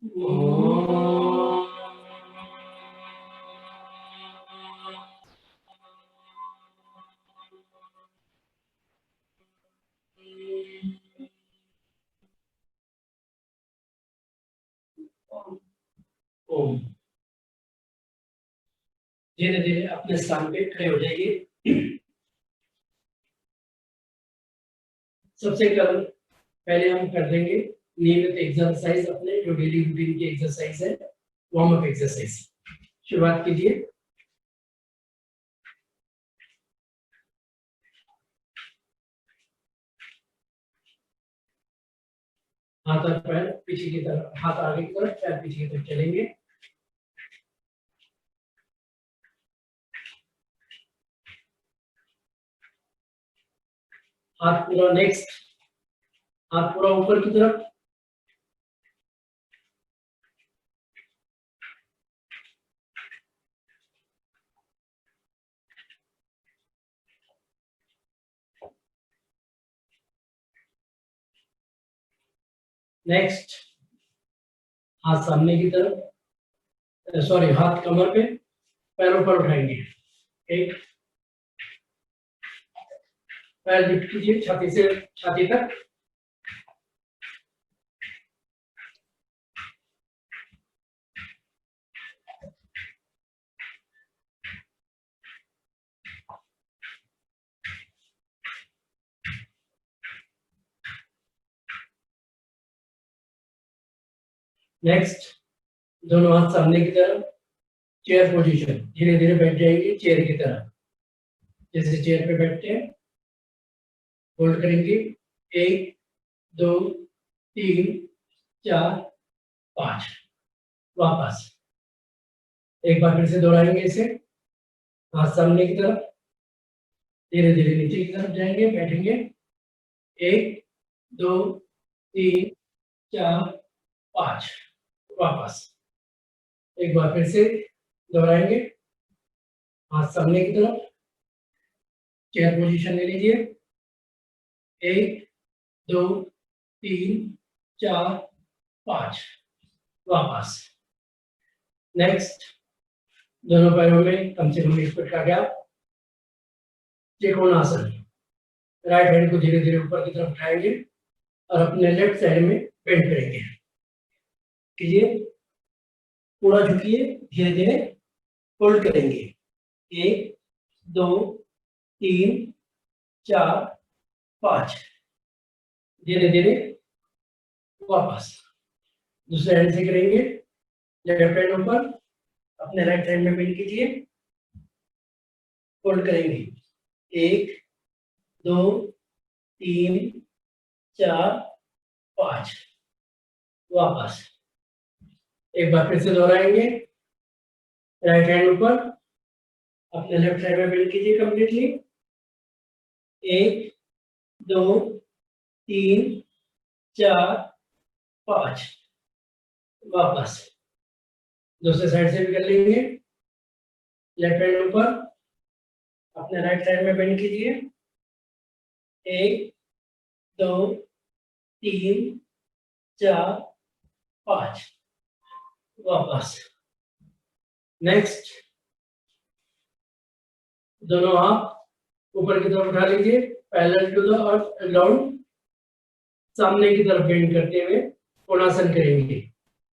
ओम। धीरे धीरे अपने स्थान पे खड़े हो जाइए। सबसे पहले हम कर देंगे नियमित एक्सरसाइज, अपने जो डेली रूटीन की एक्सरसाइज है, वार्म अप एक्सरसाइज। शुरुआत कीजिए। हाथ और पैर पीछे की तरफ, हाथ आगे की तरफ, पैर पीछे की तरफ चलेंगे। हाथ पूरा नेक्स्ट, हाथ पूरा ऊपर की तरफ। नेक्स्ट, हाथ सामने की तरफ, सॉरी, हाथ कमर पे, पैरों पर उठाएंगे। एक पैर लिफ्ट कीजिए छाती से छाती तक। नेक्स्ट, दोनों हाथ सामने की तरफ, चेयर पोजीशन। धीरे धीरे बैठ जाएंगे चेयर की तरफ, जैसे चेयर पे बैठते हैं। होल्ड करेंगे। 1 2 3 4 5। वापस एक बार फिर से दोहराएंगे इसे। हाथ सामने की तरफ, धीरे धीरे नीचे की तरफ जाएंगे, बैठेंगे। 1 2 3 4 5। वापस एक बार फिर से दोहराएंगे। हाथ सामने की तरफ, चेयर पोजीशन ले लीजिए। 1 2 3 4 5। वापस। नेक्स्ट, दोनों पैरों में कम से कम 1 फुट का गैप। त्रिकोणासन। राइट हैंड को धीरे धीरे ऊपर की तरफ उठाएंगे और अपने लेफ्ट साइड में बेंड करेंगे। कीजिए, पूरा झुकिए, धीरे धीरे होल्ड करेंगे। 1 2 3 4 5। धीरे धीरे वापस। दूसरे हैंड से करेंगे। लेफ्ट हैंड ऊपर, अपने राइट हैंड में बेंड कीजिए, होल्ड करेंगे। 1 2 3 4 5। वापस एक बार फिर से दोहराएंगे। राइट हैंड ऊपर, अपने लेफ्ट साइड में बेंड कीजिए कंप्लीटली। 1 2 3 4 5। वापस दूसरे साइड से भी कर लेंगे। लेफ्ट हैंड ऊपर, अपने राइट साइड में बेंड कीजिए। 1 2 3 4 5। वापस। नेक्स्ट, दोनों हाथ ऊपर की तरफ उठा लीजिए, parallel to the earth ground. सामने की तरफ बेंड करते हुए कोणासन करेंगे।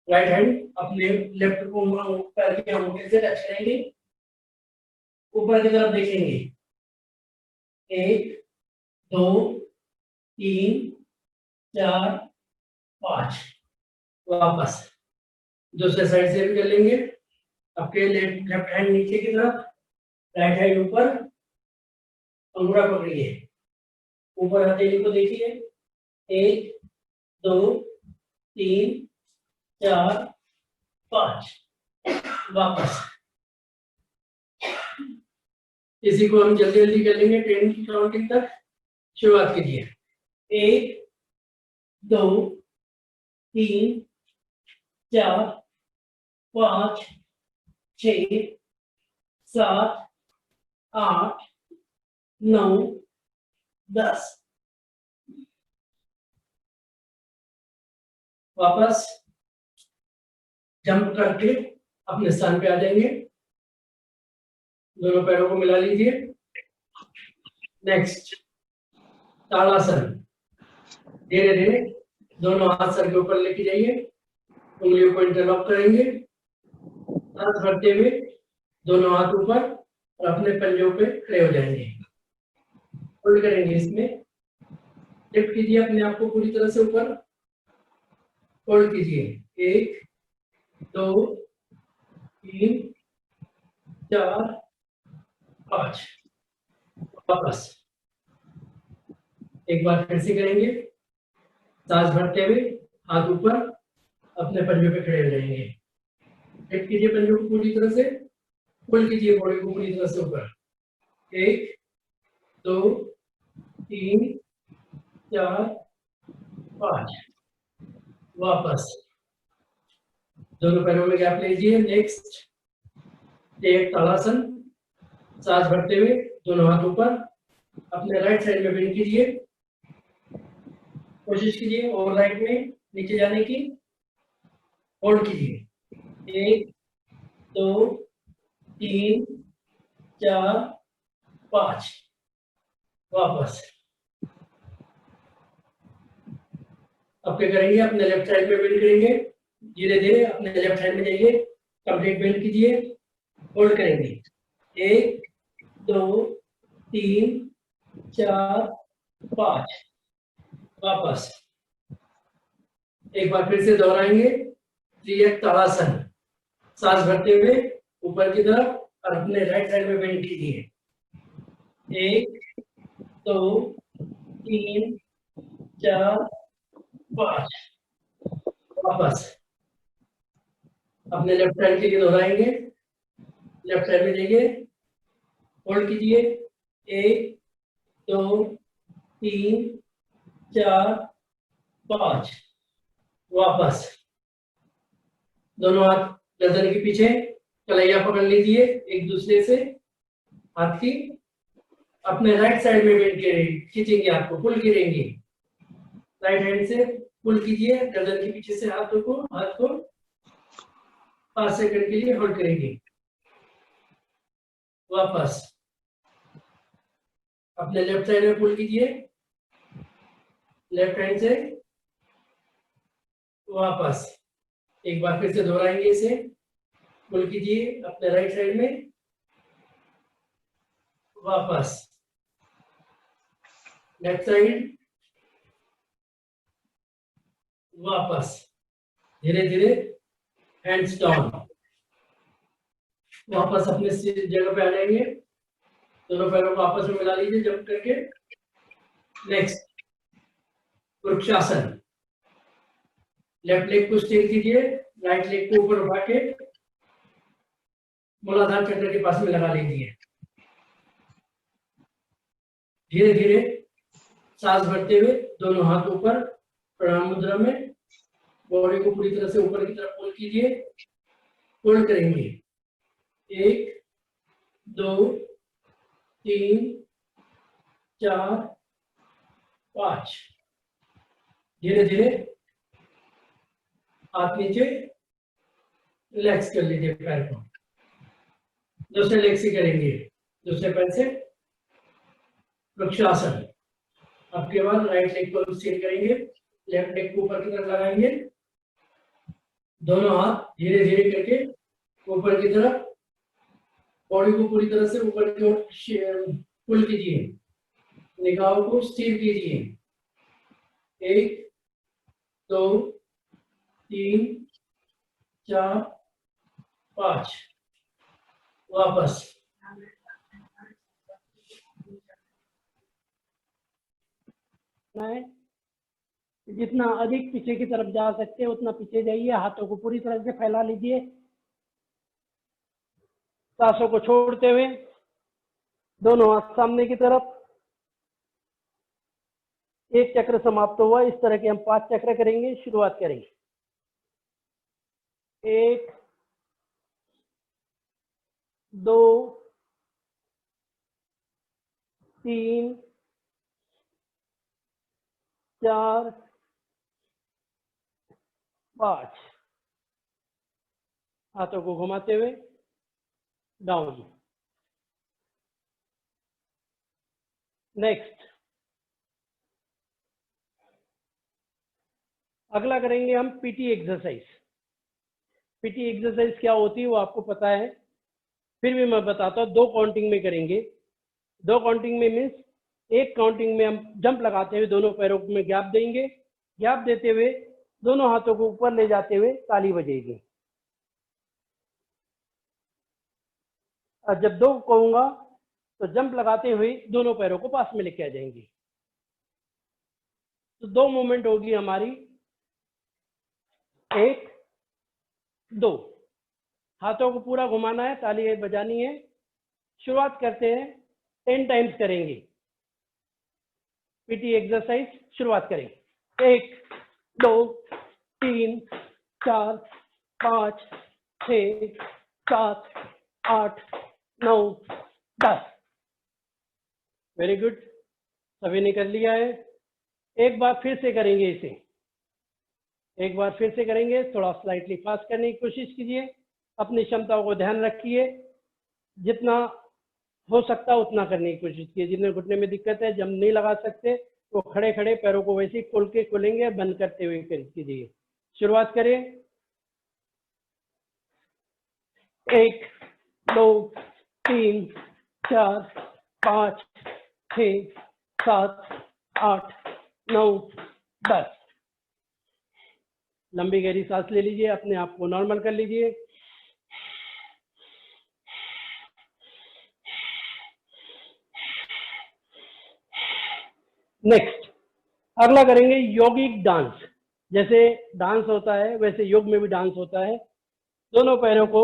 राइट हैंड अपने लेफ्ट को पैर के अंगूठे से टच करेंगे, ऊपर की तरफ देखेंगे। 1 2 3 4 5। वापस दूसरे साइड से भी कर लेंगे। आपके लेफ्ट हैंड नीचे की तरफ, राइट हैंड ऊपर, अंगूठा पकड़िए, ऊपर हथेली को देखिए। 1 2 3 4 5। वापस। इसी को हम जल्दी जल्दी कर लेंगे 10 की काउंटिंग तक। शुरुआत कीजिए। 1 2 3 4 5 6 7 8 9 10। वापस जंप करके अपने स्थान पे आ जाएंगे। दोनों पैरों को मिला लीजिए। नेक्स्ट ताड़ासन, धीरे धीरे दोनों हाथ सर के ऊपर लेके जाइए, उंगलियों को इंटरलॉक करेंगे, सांस भरते हुए दोनों हाथ ऊपर और अपने पंजों पे खड़े हो जाएंगे। होल्ड करेंगे, इसमें लिफ्ट कीजिए अपने आप को पूरी तरह से ऊपर, होल्ड कीजिए 1 2 3 4 5, वापस एक बार फिर से करेंगे, सांस भरते हुए हाथ ऊपर अपने पंजों पे खड़े हो जाएंगे। लिफ्ट कीजिए पंजों को पूरी तरह से, होल्ड कीजिए बॉडी को पूरी तरह से ऊपर, 1 2 3 4 5, वापस दोनों पैरों में गैप लीजिए। नेक्स्ट एक ताड़ासन, सांस भरते हुए दोनों हाथ ऊपर अपने राइट साइड में बेंड कीजिए, कोशिश कीजिए और राइट में नीचे जाने की, होल्ड कीजिए 1 2 3 4 5, वापस अब क्या करेंगे, अपने लेफ्ट साइड में बेंड करेंगे, धीरे धीरे अपने लेफ्ट साइड में जाइए, कंप्लीट बेंड कीजिए, होल्ड करेंगे 1 2 3 4 5, वापस एक बार फिर से दोहराएंगे। त्रियक ताड़ासन, सांस भरते हुए ऊपर की तरफ और अपने राइट साइड में बेंड कीजिए, 1 2 3 4 5, वापस अपने लेफ्ट साइड के लिए दोहराएंगे, लेफ्ट साइड में जाइए, होल्ड कीजिए 1 2 3 4 5, वापस दोनों हाथ गर्दन के पीछे, कलैया पकड़ लीजिए एक दूसरे से, हाथ की अपने राइट साइड में बेंड खींचेंगे, आपको पुल करेंगे, राइट हैंड से पुल कीजिए गर्दन के पीछे से, हाथ को 5 सेकंड के लिए होल्ड करेंगे, वापस अपने लेफ्ट साइड में पुल कीजिए, लेफ्ट हैंड से वापस एक बार फिर से दोहराएंगे इसे, पुल कीजिए अपने राइट साइड में, वापस लेफ्ट साइड, वापस धीरे धीरे हैंड्स डाउन, वापस अपने जगह पे आ जाएंगे, दोनों पैरों को आपस में मिला लीजिए जंप करके। नेक्स्ट वृक्षासन, लेफ्ट लेग को स्ट्रेट कीजिए, राइट लेग को ऊपर उठा के मूलाधार चक्र के पास में लगा लीजिए, धीरे धीरे सांस भरते हुए दोनों हाथ ऊपर प्रणाम मुद्रा में, बॉडी को पूरी तरह से ऊपर की तरफ पुल कीजिए, होल्ड करेंगे 1 2 3 4 5, धीरे धीरे हाथ नीचे रिलैक्स कर लीजिए पैर को, दूसरे लेग से करेंगे, दूसरे पैर से वृक्षासन, आपके बाद राइट लेग को स्ट्रेट करेंगे, लेफ्ट लेग को ऊपर की तरफ लगाएंगे, दोनों हाथ धीरे धीरे करके ऊपर की तरफ, बॉडी को पूरी तरह से ऊपर की ओर पुल कीजिए, निगाहों को स्थिर कीजिए, 1 2 3 4 5, वापस जितना अधिक पीछे की तरफ जा सकते हैं उतना पीछे जाइए, हाथों को पूरी तरह से फैला लीजिए, सांसों को छोड़ते हुए दोनों हाथ सामने की तरफ, एक चक्र समाप्त हुआ। इस तरह के हम 5 चक्र करेंगे। शुरुआत करेंगे 1 2 3 4 5, हाथों को घुमाते हुए डाउन। नेक्स्ट, अगला करेंगे हम पीटी एक्सरसाइज। पीटी एक्सरसाइज क्या होती है वो आपको पता है, फिर भी मैं बताता हूँ। 2 काउंटिंग में करेंगे। 2 काउंटिंग में मीन्स एक काउंटिंग में हम जंप लगाते हुए दोनों पैरों में गैप देंगे, गैप देते हुए दोनों हाथों को ऊपर ले जाते हुए ताली बजेगी। और जब 2 कहूंगा तो जंप लगाते हुए दोनों पैरों को पास में लेके आ जाएंगे। तो 2 मूवमेंट होगी हमारी, 1 2। हाथों को पूरा घुमाना है, ताली बजानी है। शुरुआत करते हैं, 10 टाइम्स करेंगे पीटी एक्सरसाइज। शुरुआत करें, 1 2 3 4 5 6 7 8 9 10। वेरी गुड, सभी ने कर लिया है। एक बार फिर से करेंगे इसे, एक बार फिर से करेंगे। थोड़ा स्लाइटली फास्ट करने की कोशिश कीजिए, अपनी क्षमताओं को ध्यान रखिए, जितना हो सकता है उतना करने की कोशिश कीजिए। जिन्हें घुटने में दिक्कत है, जंप नहीं लगा सकते, वो खड़े खड़े पैरों को वैसे ही खोल के खोलेंगे, बंद करते हुए कीजिए। शुरुआत करें, 1 2 3 4 5 6 7 8 9 10। लंबी गहरी सांस ले लीजिए, अपने आप को नॉर्मल कर लीजिए। नेक्स्ट, अगला करेंगे योगिक डांस। जैसे डांस होता है वैसे योग में भी डांस होता है। दोनों पैरों को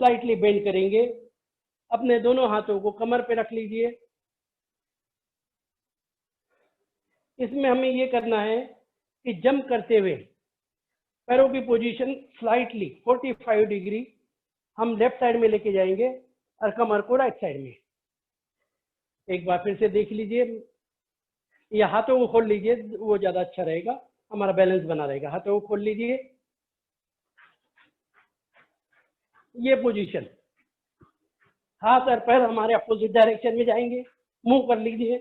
स्लाइटली बेंड करेंगे, अपने दोनों हाथों को कमर पे रख लीजिए। इसमें हमें ये करना है कि जंप करते हुए पैरों की पोजीशन स्लाइटली 45 डिग्री हम लेफ्ट साइड में लेके जाएंगे और कमर को राइट साइड में। एक बार फिर से देख लीजिए, या हाथों को खोल लीजिए, वो ज्यादा अच्छा रहेगा, हमारा बैलेंस बना रहेगा। हाथों को खोल लीजिए, ये पोजीशन, हाथ और पैर हमारे अपोजिट डायरेक्शन में जाएंगे। मुंह कर लीजिए।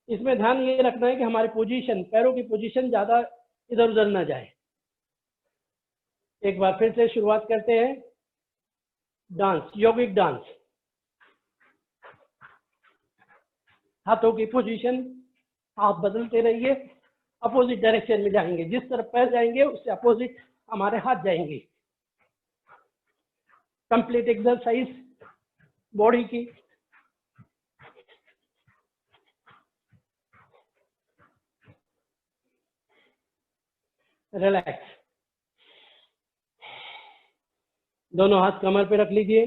इसमें ध्यान ये रखना है कि हमारी पोजीशन, पैरों की पोजीशन ज्यादा इधर उधर ना जाए। एक बार फिर से शुरुआत करते हैं, डांस, योगिक डांस। हाथों की पोजीशन आप बदलते रहिए, अपोजिट डायरेक्शन में जाएंगे। जिस तरफ पैर जाएंगे उससे अपोजिट हमारे हाथ जाएंगे। कंप्लीट एक्सरसाइज बॉडी की। रिलैक्स, दोनों हाथ कमर पे रख लीजिए।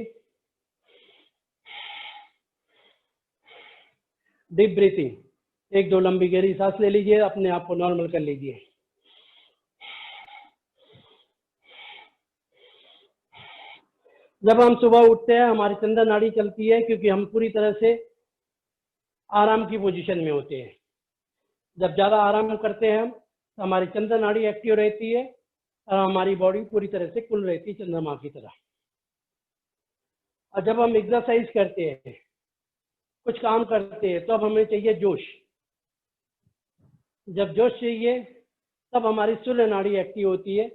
डीप ब्रीथिंग, 1 2 लंबी गहरी सांस ले लीजिए, अपने आप को नॉर्मल कर लीजिए। जब हम सुबह उठते हैं हमारी चंद्र नाड़ी चलती है, क्योंकि हम पूरी तरह से आराम की पोजीशन में होते हैं। जब ज्यादा आराम करते हैं हम तो हमारी चंद्र नाड़ी एक्टिव रहती है और हमारी बॉडी पूरी तरह से खुल रहती है चंद्रमा की तरह। और जब हम एक्सरसाइज करते हैं, कुछ काम करते हैं, तो अब हमें चाहिए जोश। जब जोश चाहिए तब हमारी सूर्य नाड़ी एक्टिव होती है,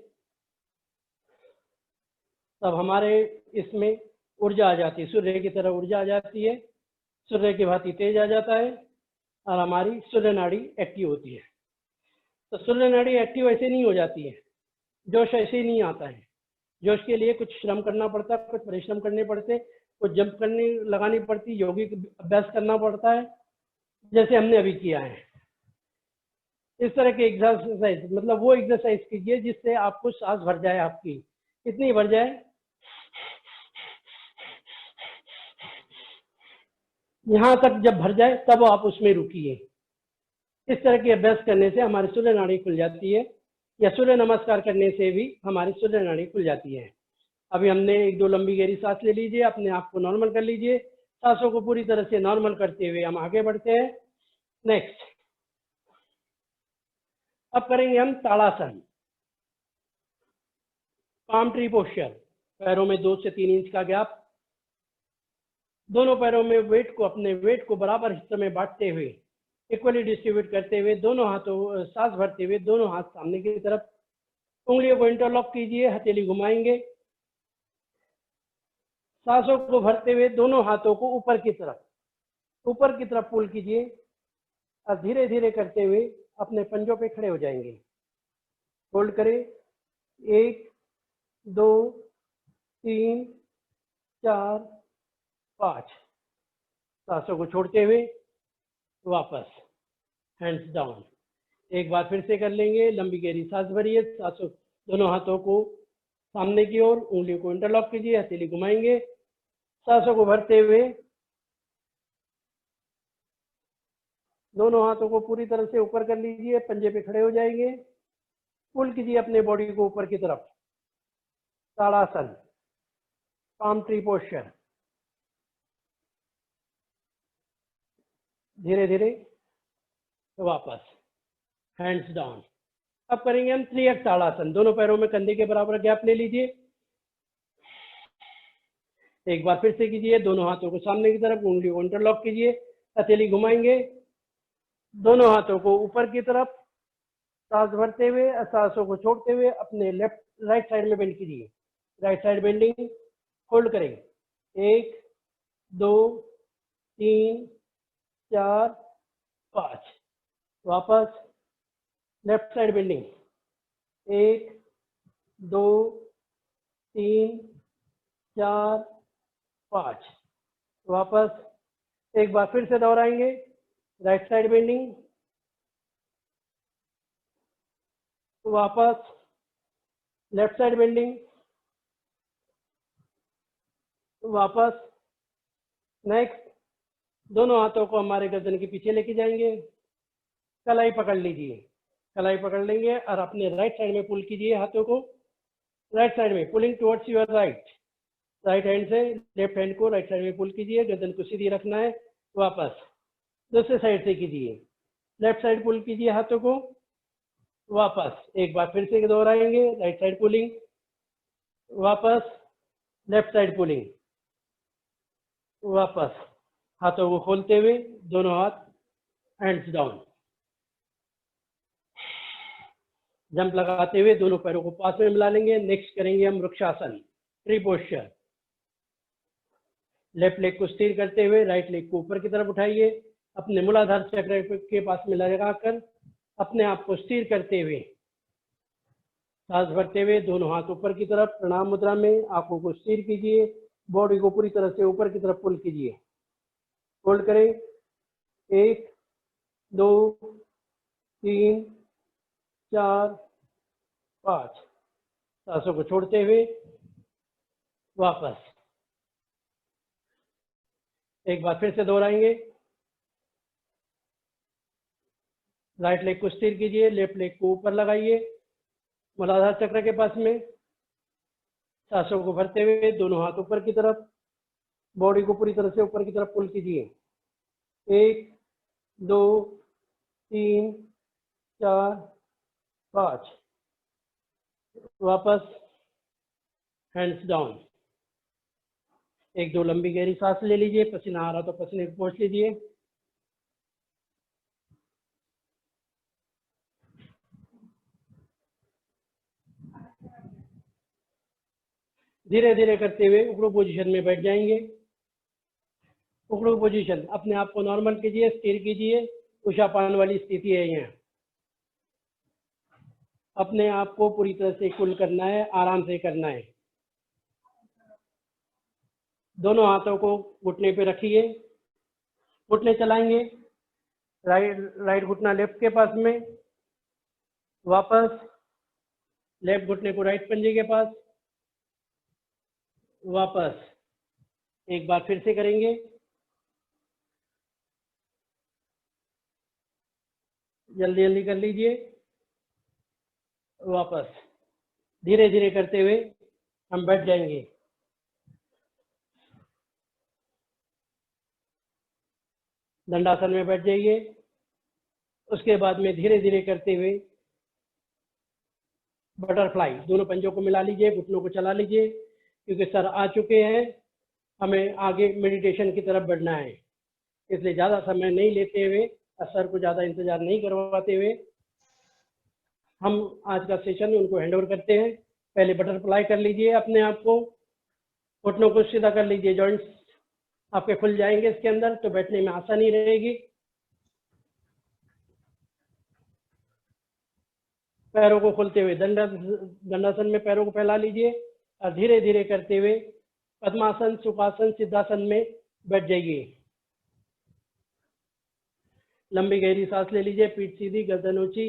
तब हमारे इसमें ऊर्जा आ जाती है, सूर्य की तरह ऊर्जा आ जाती है, सूर्य की भांति तेज आ जाता है और हमारी सूर्य नाड़ी एक्टिव होती है। तो सूर्य नाड़ी एक्टिव ऐसे नहीं हो जाती है, जोश ऐसे ही नहीं आता है। जोश के लिए कुछ श्रम करना पड़ता है, कुछ परिश्रम करने पड़ते, कुछ जंप करने लगानी पड़ती, यौगिक अभ्यास करना पड़ता है, जैसे हमने अभी किया है। इस तरह के एक्सरसाइज, मतलब वो एक्सरसाइज कीजिए जिससे आपको सांस भर जाए, आपकी इतनी भर जाए, यहां तक जब भर जाए तब आप उसमें रुकिए। इस तरह के अभ्यास करने से हमारी सूर्य नाड़ी खुल जाती है, या सूर्य नमस्कार करने से भी हमारी सूर्य नाड़ी खुल जाती है। अभी हमने 1 2 लंबी गहरी सांस ले लीजिए, अपने आप को नॉर्मल कर लीजिए। सांसों को पूरी तरह से नॉर्मल करते हुए हम आगे बढ़ते हैं। नेक्स्ट, अब करेंगे हम ताड़ासन। पाम ट्री पोस्चर, पैरों में 2 से 3 इंच का गैप, दोनों पैरों में अपने वेट को बराबर हिस्से में बांटते हुए इक्वली डिस्ट्रीब्यूट करते हुए दोनों हाथों सांस भरते हुए दोनों हाथ सामने की तरफ, उंगलियों को इंटरलॉक कीजिए, हथेली घुमाएंगे, सांसों को भरते हुए दोनों हाथों को ऊपर की तरफ पुल कीजिए और धीरे धीरे करते हुए अपने पंजों पे खड़े हो जाएंगे। होल्ड करें, 1 2 3 4 5, सांसों को छोड़ते हुए वापस हैंड्स डाउन। एक बार फिर से कर लेंगे, लंबी गहरी सांस भरिए, सांसों दोनों हाथों को सामने की ओर, उंगलियों को इंटरलॉक कीजिए, हथेली घुमाएंगे, सांसों को भरते हुए दोनों हाथों को पूरी तरह से ऊपर कर लीजिए, पंजे पे खड़े हो जाएंगे, पुल कीजिए अपने बॉडी को ऊपर की तरफ, ताड़ासन, पाम ट्री पोस्चर। धीरे धीरे वापस हैंड्स डाउन। अब करेंगे हम 3x ताड़ासन, दोनों पैरों में कंधे के बराबर गैप ले लीजिए, एक बार फिर से कीजिए, दोनों हाथों को सामने की तरफ, उंगलियों को इंटरलॉक कीजिए, हथेली घुमाएंगे, दोनों हाथों को ऊपर की तरफ, सांस भरते हुए सांसों को छोड़ते हुए अपने राइट साइड में बेंड कीजिए, राइट साइड बेंडिंग। होल्ड करें, 1 2 3 4 5, वापस लेफ्ट साइड बेंडिंग, 1 2 3 4 5, वापस। एक बार फिर से दोहराएंगे, राइट साइड बेंडिंग, वापस लेफ्ट साइड बेंडिंग, वापस। नेक्स्ट, दोनों हाथों को हमारे गर्दन के पीछे लेके जाएंगे, कलाई पकड़ लीजिए, कलाई पकड़ लेंगे और अपने राइट साइड में पुल कीजिए, हाथों को राइट साइड में pulling towards your right hand से लेफ्ट हैंड को राइट साइड में पुल कीजिए, गर्दन को सीधी रखना है, वापस। दूसरे साइड से कीजिए, लेफ्ट साइड पुल कीजिए हाथों को, वापस। एक बार फिर से दोहराएंगे, राइट साइड पुलिंग, वापस लेफ्ट साइड पुलिंग, वापस। हाथों को खोलते हुए दोनों हाथ हैंड्स डाउन, जंप लगाते हुए दोनों पैरों को पास में मिला लेंगे। नेक्स्ट करेंगे हम vrikshasana, tree posture. Left leg को स्थिर करते हुए राइट लेग को ऊपर की तरफ उठाइए, अपने मूलाधार चक्र के पास में लगाकर अपने आप को स्थिर करते हुए सांस भरते हुए दोनों हाथ ऊपर की तरफ प्रणाम मुद्रा में आंखों को स्थिर कीजिए, बॉडी को पूरी तरह से ऊपर की तरफ पुल कीजिए। होल्ड करें, 1 2 3 4 5, सांसों को छोड़ते हुए वापस। एक बार फिर से दोहराएंगे, राइट लेग को स्थिर कीजिए, लेफ्ट लेग को ऊपर लगाइए मूलाधार चक्र के पास में, सांसों को भरते हुए दोनों हाथ ऊपर की तरफ, बॉडी को पूरी तरह से ऊपर की तरफ पुल कीजिए। 1 2 3 4 5, वापस हैंड्स डाउन। 1 2 लंबी गहरी सांस ले लीजिए, पसीना आ रहा तो पसीने को पोंछ लीजिए। धीरे धीरे करते हुए उकड़ू पोजीशन में बैठ जाएंगे। उकड़ू पोजीशन, अपने आप को नॉर्मल कीजिए, स्थिर कीजिए, उषापान वाली स्थिति है यहाँ। अपने आप को पूरी तरह से कूल करना है, आराम से करना है। दोनों हाथों को घुटने पे रखिए, घुटने चलाएंगे, राइट घुटना लेफ्ट के पास में, वापस लेफ्ट घुटने को राइट पंजे के पास, वापस। एक बार फिर से करेंगे, जल्दी जल्दी कर लीजिए, वापस। धीरे धीरे करते हुए हम बैठ जाएंगे। दंडासन में बैठ जाइए। उसके बाद में धीरे धीरे करते हुए बटरफ्लाई, दोनों पंजों को मिला लीजिए, घुटनों को चला लीजिए, क्योंकि सर आ चुके हैं, हमें आगे मेडिटेशन की तरफ बढ़ना है, इसलिए ज़्यादा समय नहीं लेते हुए और सर को ज़्यादा इंतजार नहीं करवाते हुए हम आज का सेशन उनको हैंड ओवर करते हैं। पहले बटरफ्लाई कर लीजिए, अपने आप को, घुटनों को सीधा कर लीजिए, जॉइंट्स आपके खुल जाएंगे इसके अंदर, तो बैठने में आसानी रहेगी। पैरों को खोलते हुए दंडासन में पैरों को फैला लीजिए और धीरे धीरे करते हुए पद्मासन, सुखासन, सिद्धासन में बैठ जाइए। लंबी गहरी सांस ले लीजिए, पीठ सीधी, गर्दन ऊंची।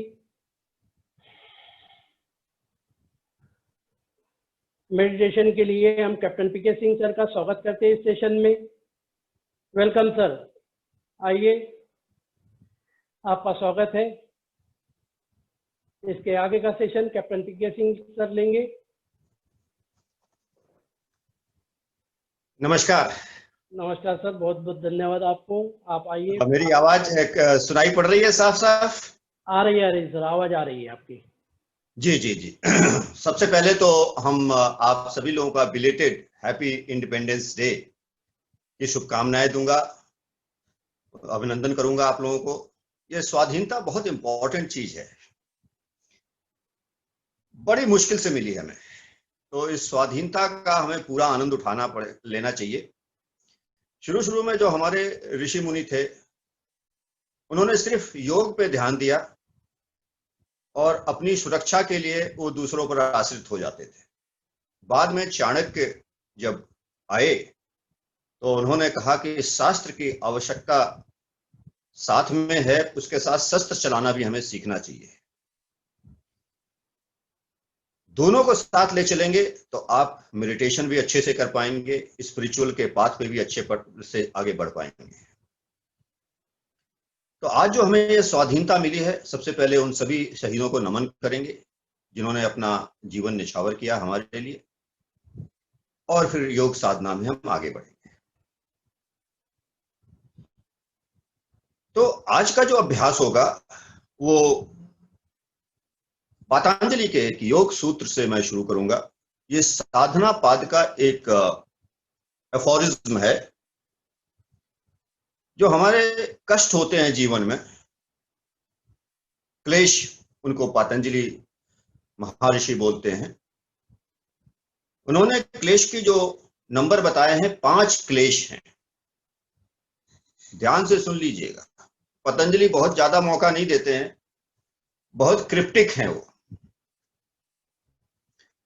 मेडिटेशन के लिए हम कैप्टन पीके सिंह सर का स्वागत करते हैं इस सेशन में। वेलकम सर, आइए, आपका स्वागत है। इसके आगे का सेशन कैप्टन पीके सिंह सर लेंगे। नमस्कार। नमस्कार सर, बहुत बहुत धन्यवाद आपको। आप आइए। मेरी आवाज सुनाई पड़ रही है साफ साफ? आ रही है सर, आवाज आ रही है आपकी। जी जी जी। सबसे पहले तो हम आप सभी लोगों का बिलेटेड हैप्पी इंडिपेंडेंस डे की शुभकामनाएं दूंगा, अभिनंदन करूंगा आप लोगों को। ये स्वाधीनता बहुत इंपॉर्टेंट चीज है, बड़ी मुश्किल से मिली हमें, तो इस स्वाधीनता का हमें पूरा आनंद उठाना लेना चाहिए। शुरू शुरू में जो हमारे ऋषि मुनि थे, उन्होंने सिर्फ योग पे ध्यान दिया और अपनी सुरक्षा के लिए वो दूसरों पर आश्रित हो जाते थे। बाद में चाणक्य जब आए तो उन्होंने कहा कि शास्त्र की आवश्यकता साथ में है, उसके साथ शस्त्र चलाना भी हमें सीखना चाहिए। दोनों को साथ ले चलेंगे तो आप मेडिटेशन भी अच्छे से कर पाएंगे, स्पिरिचुअल के पाथ पे भी अच्छे से आगे बढ़ पाएंगे। तो आज जो हमें ये स्वाधीनता मिली है, सबसे पहले उन सभी शहीदों को नमन करेंगे जिन्होंने अपना जीवन निछावर किया हमारे लिए, और फिर योग साधना में हम आगे बढ़ेंगे। तो आज का जो अभ्यास होगा वो पतंजलि के एक योग सूत्र से मैं शुरू करूंगा। ये साधना पाद का एक एफोरिज्म है। जो हमारे कष्ट होते हैं जीवन में, क्लेश, उनको पतंजलि महर्षि बोलते हैं। उन्होंने क्लेश की जो नंबर बताए हैं, 5 क्लेश हैं। ध्यान से सुन लीजिएगा, पतंजलि बहुत ज्यादा मौका नहीं देते हैं, बहुत क्रिप्टिक हैं वो।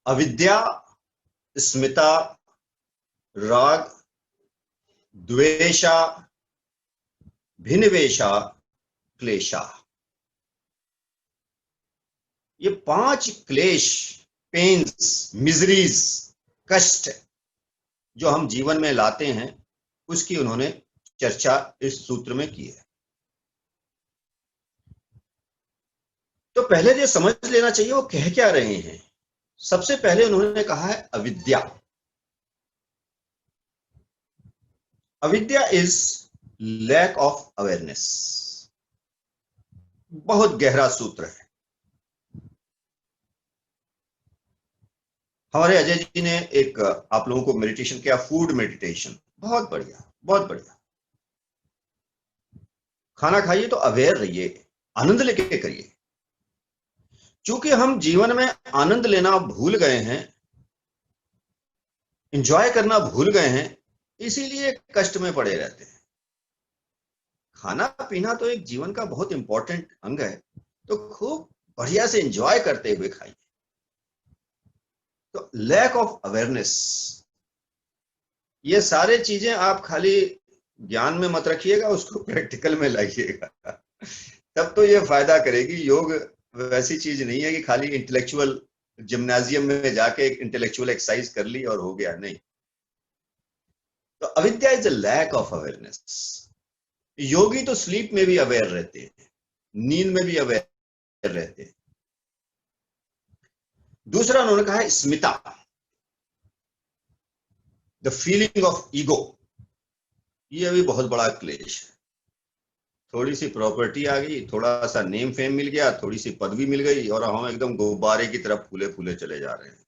अविद्या, स्मिता, राग, द्वेषा, भिनिवेशा, क्लेशा। ये 5 क्लेश, पेन्स, मिजरीज, कष्ट जो हम जीवन में लाते हैं, उसकी उन्होंने चर्चा इस सूत्र में की है। तो पहले जो समझ लेना चाहिए वो कह क्या रहे हैं। सबसे पहले उन्होंने कहा है अविद्या। अविद्या इज लैक ऑफ अवेयरनेस। बहुत गहरा सूत्र है। हमारे अजय जी ने एक आप लोगों को मेडिटेशन किया, फूड मेडिटेशन, बहुत बढ़िया, बहुत बढ़िया। खाना खाइए तो अवेयर रहिए, आनंद लेके करिए। चूंकि हम जीवन में आनंद लेना भूल गए हैं, एंजॉय करना भूल गए हैं, इसीलिए कष्ट में पड़े रहते हैं। खाना पीना तो एक जीवन का बहुत इंपॉर्टेंट अंग है, तो खूब बढ़िया से एंजॉय करते हुए खाइए। तो लैक ऑफ अवेयरनेस, ये सारे चीजें आप खाली ज्ञान में मत रखिएगा, उसको प्रैक्टिकल में लाइएगा, तब तो ये फायदा करेगी। योग वैसी चीज नहीं है कि खाली इंटेलेक्चुअल जिम्नाजियम में जाके एक इंटेलेक्चुअल एक्सरसाइज कर ली और हो गया, नहीं। तो avidya is a lack of awareness. योगी तो स्लीप में भी अवेयर रहते हैं, नींद में भी अवेयर रहते हैं। दूसरा उन्होंने कहा है Smita, the feeling of ego. ये भी बहुत बड़ा क्लेश है। थोड़ी सी प्रॉपर्टी आ गई, थोड़ा सा नेम फेम मिल गया, थोड़ी सी पदवी मिल गई, और हम एकदम गुब्बारे की तरफ फूले फूले चले जा रहे हैं।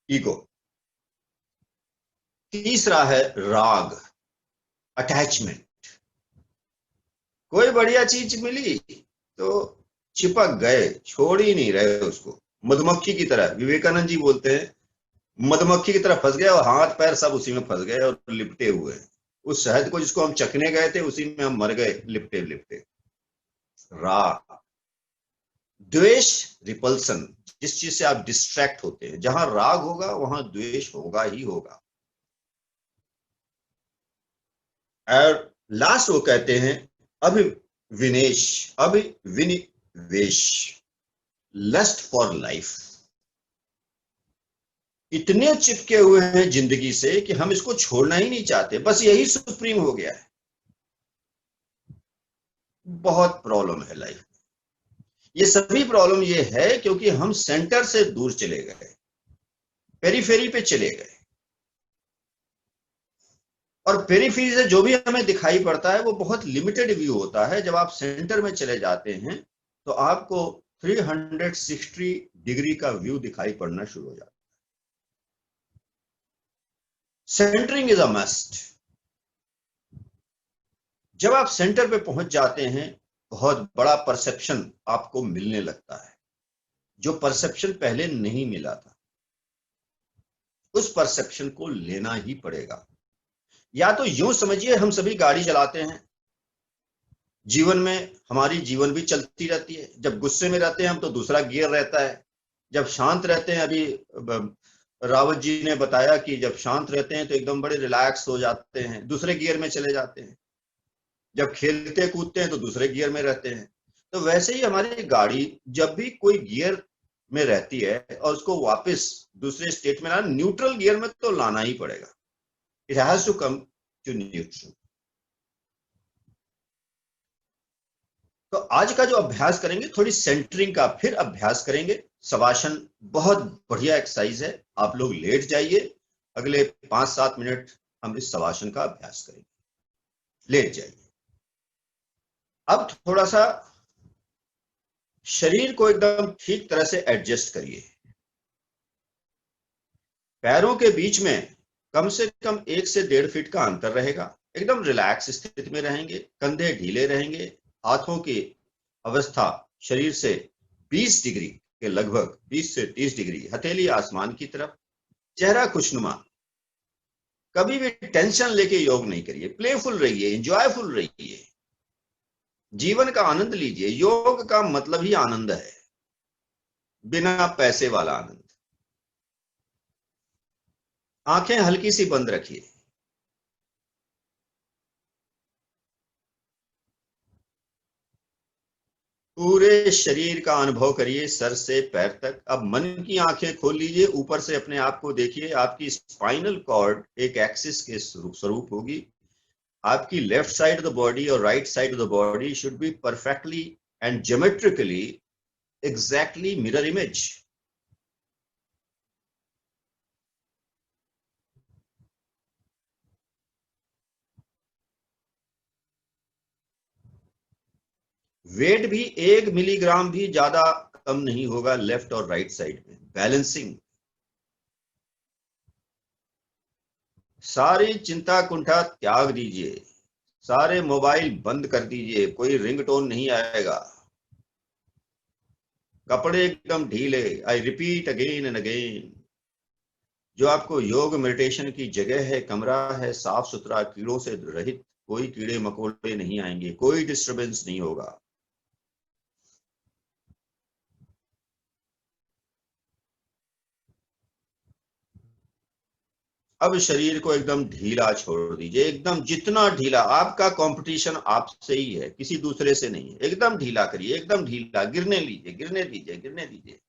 ईगो। तीसरा है राग, अटैचमेंट। कोई बढ़िया चीज मिली तो चिपक गए, छोड़ ही नहीं रहे उसको। मधुमक्खी की तरह, विवेकानंद जी बोलते हैं, मधुमक्खी की तरह फंस गए और हाथ पैर सब उसी में फंस गए और लिपटे हुए हैं। उस शहद को जिसको हम चखने गए थे उसी में हम मर गए लिपटे लिपटे। राग। द्वेष, रिपल्सन, जिस चीज से आप डिस्ट्रैक्ट होते हैं, जहां राग होगा वहां द्वेष होगा ही होगा। और लास्ट वो कहते हैं अभिविनेश, अभिविनिवेश, लस्ट फॉर लाइफ। इतने चिपके हुए हैं जिंदगी से कि हम इसको छोड़ना ही नहीं चाहते, बस यही सुप्रीम हो गया है। बहुत प्रॉब्लम है लाइफ में। ये सभी प्रॉब्लम ये है क्योंकि हम सेंटर से दूर चले गए, पेरीफेरी पे चले गए। और पेरीफेरी से जो भी हमें दिखाई पड़ता है वो बहुत लिमिटेड व्यू होता है। जब आप सेंटर में चले जाते हैं तो आपको 360 डिग्री का व्यू दिखाई पड़ना शुरू हो जाता है। Centring is a must. जब आप सेंटर पे पहुंच जाते हैं, बहुत बड़ा परसेप्शन आपको मिलने लगता है, जो परसेप्शन पहले नहीं मिला था। उस परसेप्शन को लेना ही पड़ेगा। या तो यूं समझिए, हम सभी गाड़ी चलाते हैं, जीवन में हमारी जीवन भी चलती रहती है। जब गुस्से में रहते हैं हम तो दूसरा गियर रहता है, जब शांत रहते हैं, अभी रावत जी ने बताया कि जब शांत रहते हैं तो एकदम बड़े रिलैक्स हो जाते हैं, दूसरे गियर में चले जाते हैं। जब खेलते कूदते हैं तो दूसरे गियर में रहते हैं। तो वैसे ही हमारी गाड़ी जब भी कोई गियर में रहती है और उसको वापस दूसरे स्टेट में लाना, न्यूट्रल गियर में तो लाना ही पड़ेगा। It has to come to neutral. तो आज का जो अभ्यास करेंगे, थोड़ी सेंटरिंग का फिर अभ्यास करेंगे। शवासन बहुत बढ़िया एक्सरसाइज है। आप लोग लेट जाइए, अगले 5-7 मिनट हम इस शवासन का अभ्यास करेंगे। लेट जाइए। अब थोड़ा सा शरीर को एकदम ठीक तरह से एडजस्ट करिए। पैरों के बीच में कम से कम 1 से 1.5 फीट का अंतर रहेगा। एकदम रिलैक्स स्थिति में रहेंगे, कंधे ढीले रहेंगे, हाथों की अवस्था शरीर से 20 डिग्री के लगभग, 20 से 30 डिग्री, हथेली आसमान की तरफ, चेहरा खुशनुमा। कभी भी टेंशन लेके योग नहीं करिए, प्लेफुल रहिए, एंजॉयफुल रहिए, जीवन का आनंद लीजिए। योग का मतलब ही आनंद है, बिना पैसे वाला आनंद। आंखें हल्की सी बंद रखिए। पूरे शरीर का अनुभव करिए, सर से पैर तक। अब मन की आंखें खोल लीजिए, ऊपर से अपने आप को देखिए। आपकी स्पाइनल कॉर्ड एक एक्सिस के स्वरूप होगी। आपकी left side of the body और right side of the body should be perfectly and geometrically exactly mirror image. Weight भी 1 मिलीग्राम भी ज्यादा कम नहीं होगा लेफ्ट और राइट साइड में। बैलेंसिंग। सारी चिंता कुंठा त्याग दीजिए, सारे मोबाइल बंद कर दीजिए, कोई रिंगटोन नहीं आएगा। कपड़े एकदम ढीले। I repeat again and again, जो आपको योग मेडिटेशन की जगह है, कमरा है साफ सुथरा, कीड़ों से रहित, कोई कीड़े मकोड़े नहीं आएंगे, कोई डिस्टरबेंस नहीं होगा। अब शरीर को एकदम ढीला छोड़ दीजिए, एकदम जितना ढीला। आपका कंपटीशन आपसे ही है, किसी दूसरे से नहीं है। एकदम ढीला करिए, एकदम ढीला। गिरने लीजिए, गिरने दीजिए, गिरने दीजिए।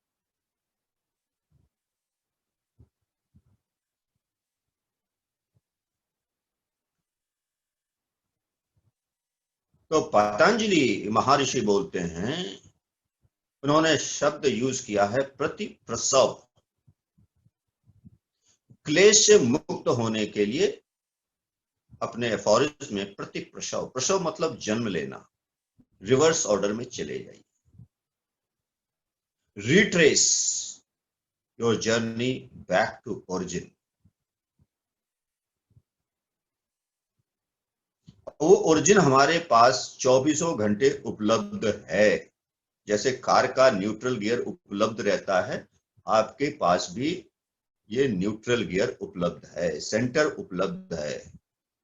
तो पतंजलि महर्षि बोलते हैं, उन्होंने शब्द यूज किया है प्रति प्रसव। क्लेश से मुक्त होने के लिए अपने एफोरिज्म में प्रत्येक प्रसव, प्रसव मतलब जन्म लेना, रिवर्स ऑर्डर में चले जाइए। Retrace your journey back to origin. वो ओरिजिन हमारे पास 24 घंटे उपलब्ध है। जैसे कार का न्यूट्रल गियर उपलब्ध रहता है, आपके पास भी ये न्यूट्रल गियर उपलब्ध है, सेंटर उपलब्ध है।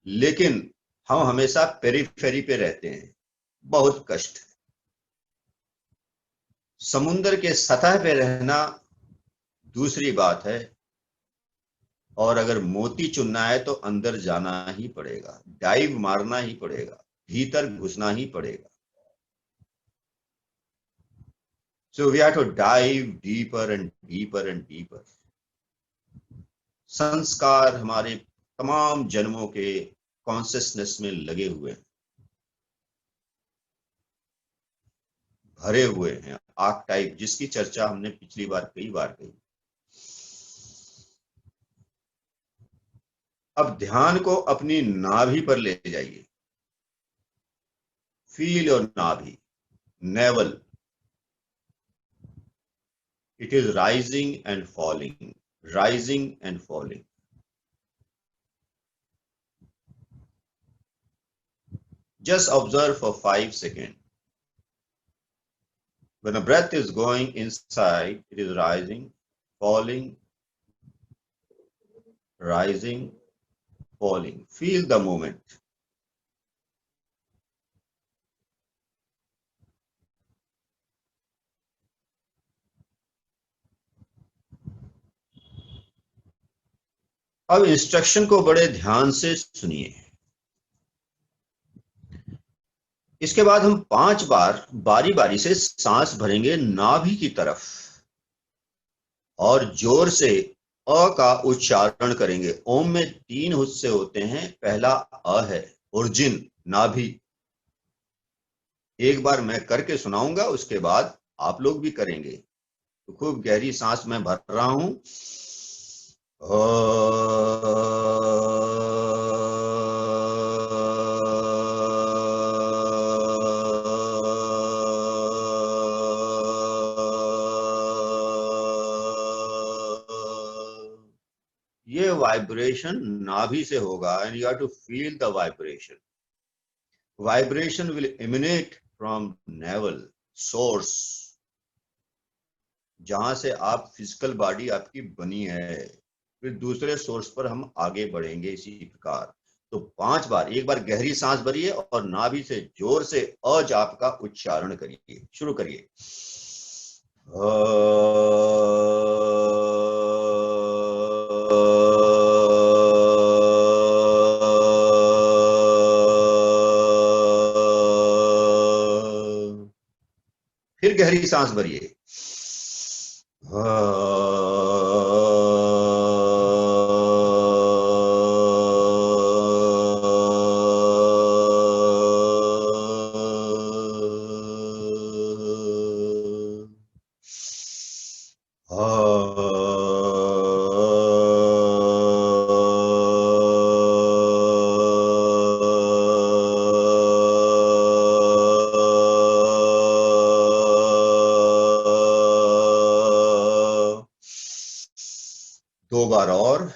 लेकिन हम हमेशा पेरीफेरी पे रहते हैं, बहुत कष्ट है। समुद्र के सतह पे रहना दूसरी बात है, और अगर मोती चुनना है तो अंदर जाना ही पड़ेगा, डाइव मारना ही पड़ेगा, भीतर घुसना ही पड़ेगा। So we have to dive deeper and deeper and deeper. संस्कार हमारे तमाम जन्मों के कॉन्शियसनेस में लगे हुए हैं, भरे हुए हैं, आर्क टाइप, जिसकी चर्चा हमने पिछली बार कई बार कही। अब ध्यान को अपनी नाभि पर ले जाइए। फील योर नाभि, naval. It is rising and falling, rising and falling. Just observe for 5 seconds. When a breath is going inside, it is rising, falling, rising, falling. Feel the movement. अब इंस्ट्रक्शन को बड़े ध्यान से सुनिए। इसके बाद हम 5 बार बारी बारी से सांस भरेंगे नाभि की तरफ, और जोर से अ का उच्चारण करेंगे। ओम में 3 हिस्से होते हैं। पहला अ है, ओरिजिन, नाभि। एक बार मैं करके सुनाऊंगा, उसके बाद आप लोग भी करेंगे। तो खूब गहरी सांस मैं भर रहा हूं। ये वाइब्रेशन नाभि से होगा, and you have to feel the vibration. Vibration will emanate from navel, source, जहां से आप फिजिकल बॉडी आपकी बनी है। फिर दूसरे सोर्स पर हम आगे बढ़ेंगे इसी प्रकार। तो 5 बार, एक बार गहरी सांस भरिए और नाभि से जोर से अ जाप का उच्चारण करिए। शुरू करिए। फिर गहरी सांस भरिए। दो बार और।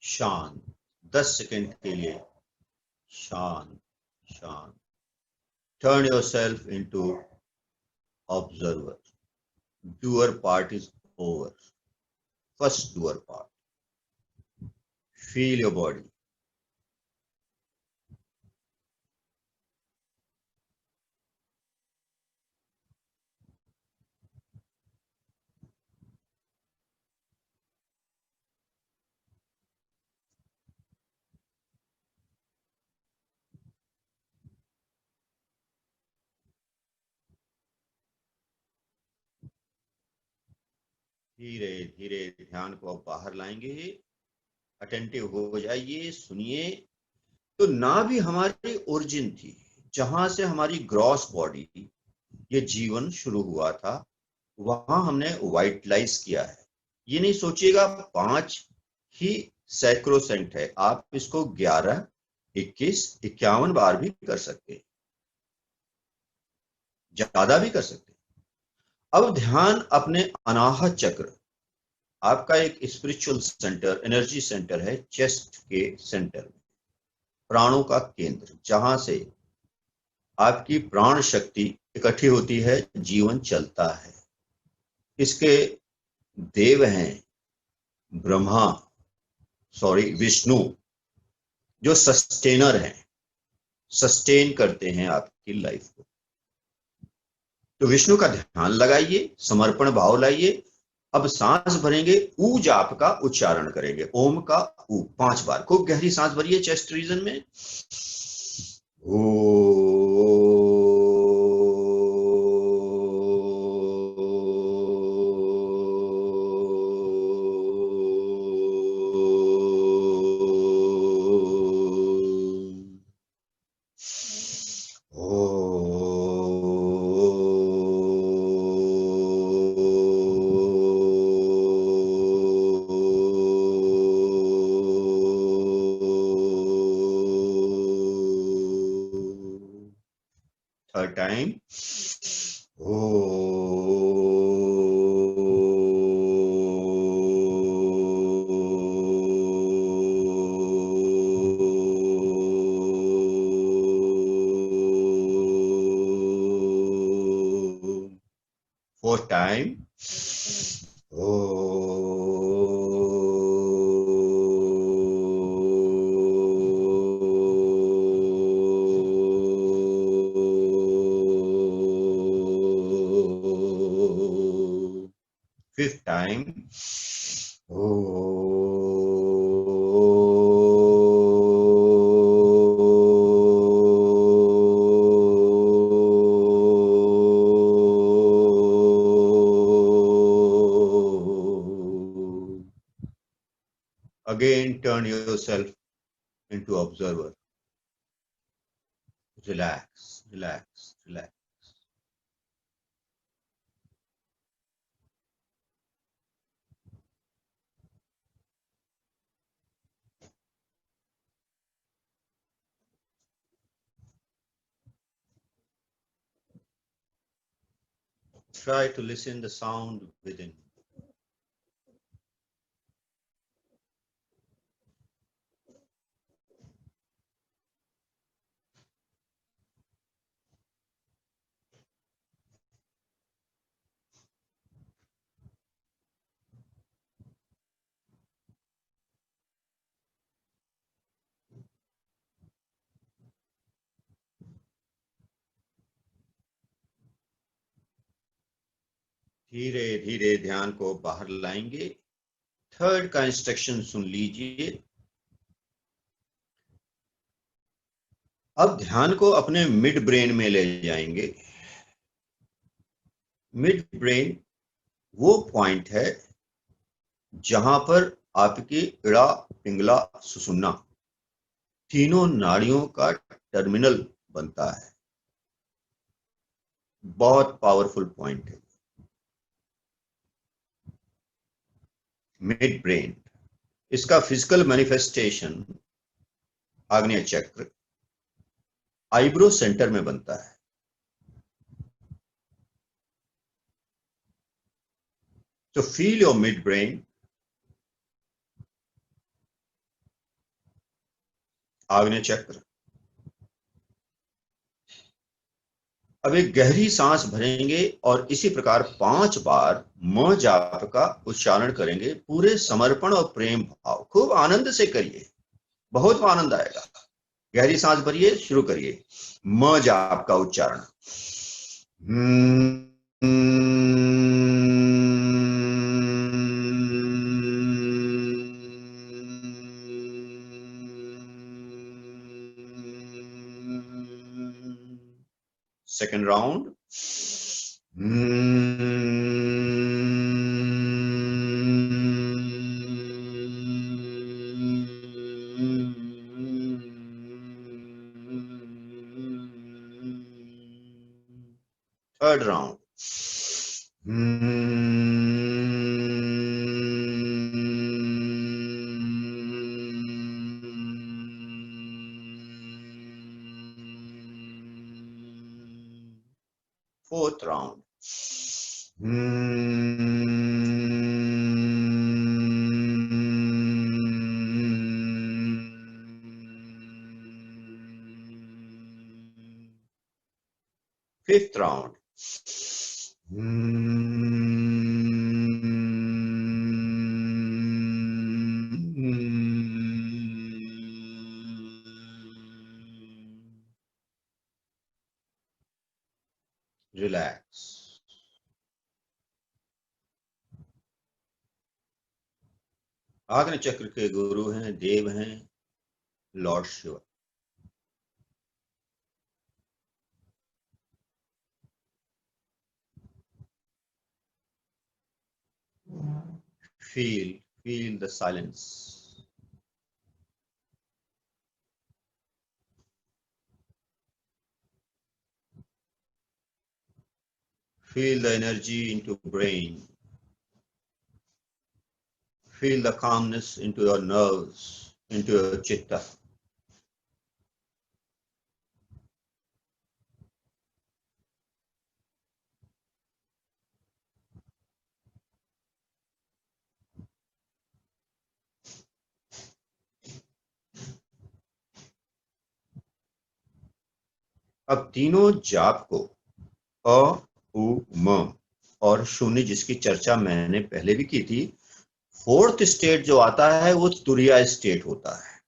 शांत, 10 सेकंड के लिए शांत शांत। Turn yourself into observer. Doer part is over. First doer part. Feel your body. धीरे धीरे ध्यान को अब बाहर लाएंगे, अटेंटिव हो जाइए, सुनिए। तो नाभि हमारी ओरिजिन थी, जहां से हमारी ग्रॉस बॉडी, ये जीवन शुरू हुआ था, वहां हमने वाइटलाइज किया है। ये नहीं सोचिएगा 5 ही सैक्रोसेंट है, आप इसको 11, 21, 51 बार भी कर सकते हैं, ज्यादा भी कर सकते हैं। अब ध्यान अपने अनाहत चक्र, आपका एक स्पिरिचुअल सेंटर, एनर्जी सेंटर है चेस्ट के सेंटर में, प्राणों का केंद्र, जहां से आपकी प्राण शक्ति इकट्ठी होती है, जीवन चलता है। इसके देव हैं ब्रह्मा, विष्णु, जो सस्टेनर हैं, सस्टेन करते हैं आपकी लाइफ को। तो विष्णु का ध्यान लगाइए, समर्पण भाव लाइए। अब सांस भरेंगे, ऊ जाप का उच्चारण करेंगे, ओम का ऊ 5 बार। खूब गहरी सांस भरिए चेस्ट रीजन में। ओ third time. Fourth time. Fifth time. Again, turn yourself into observer. Relax, relax, relax. Try to listen the sound within. धीरे धीरे ध्यान को बाहर लाएंगे। थर्ड का इंस्ट्रक्शन सुन लीजिए। अब ध्यान को अपने मिड ब्रेन में ले जाएंगे। मिड ब्रेन वो पॉइंट है जहां पर आपकी इड़ा, पिंगला, सुसुन्ना, तीनों नाड़ियों का टर्मिनल बनता है। बहुत पावरफुल पॉइंट है मिड ब्रेन। इसका फिजिकल मैनिफेस्टेशन आग्नेय चक्र, आईब्रो सेंटर में बनता है। तो फील योर मिड ब्रेन, आग्नेय चक्र। अब एक गहरी सांस भरेंगे और इसी प्रकार 5 बार म जाप का उच्चारण करेंगे, पूरे समर्पण और प्रेम भाव। खूब आनंद से करिए, बहुत आनंद आएगा। गहरी सांस भरिए, शुरू करिए म जाप का उच्चारण। Second round. Third round. Fourth round. Fifth round. Relax. Agni Chakra के गुरु हैं, देव हैं lord Shiva. feel the silence. Feel the energy into brain. Feel the calmness into your nerves, into your chitta. अब तीनों जाप को अ, उ, म और शून्य, जिसकी चर्चा मैंने पहले भी की थी, फोर्थ स्टेट जो आता है वो तुरिया स्टेट होता है,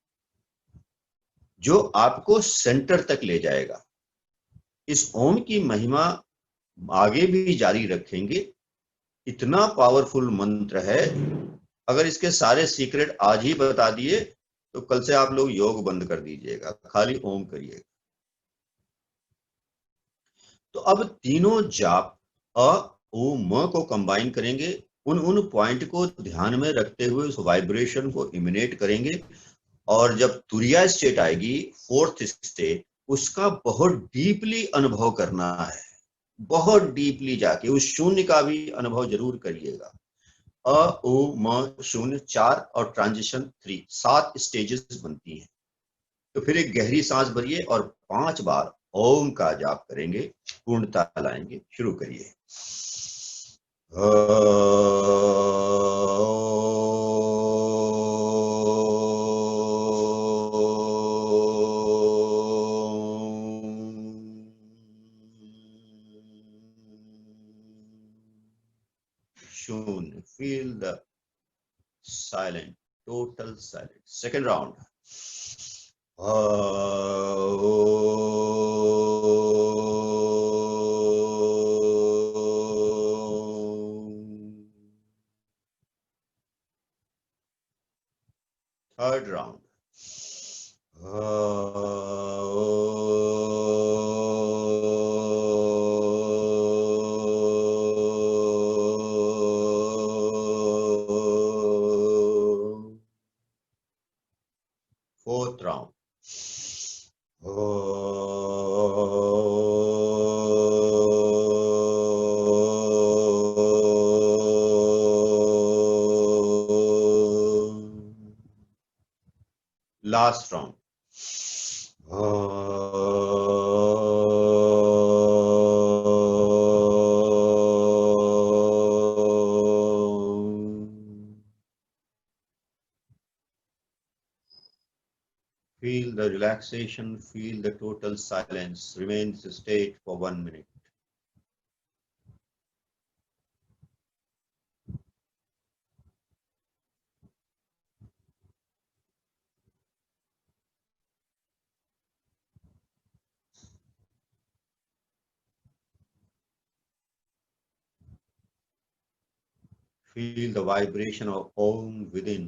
जो आपको सेंटर तक ले जाएगा। इस ओम की महिमा आगे भी जारी रखेंगे। इतना पावरफुल मंत्र है, अगर इसके सारे सीक्रेट आज ही बता दिए तो कल से आप लोग योग बंद कर दीजिएगा, खाली ओम करिएगा। तो अब तीनों जाप अ, उ, म को कंबाइन करेंगे, उन पॉइंट को ध्यान में रखते हुए उस वाइब्रेशन को इमिनेट करेंगे, और जब तुरिया स्टेट आएगी, फोर्थ स्टेट, उसका बहुत डीपली अनुभव करना है, बहुत डीपली जाके उस शून्य का भी अनुभव जरूर करिएगा। अ, उ, म, शून्य 4 और ट्रांजिशन 3, 7 स्टेजेस बनती हैं। तो फिर एक गहरी सांस भरिए और 5 बार ओम का जाप करेंगे, पूर्णता लाएंगे। शुरू करिए। शून्य। Feel the silent, total silent. Second round. Third round. Fourth round. Last round. Feel the relaxation, feel the total silence. Remain in this state for 1 minute. Feel the vibration of Om within.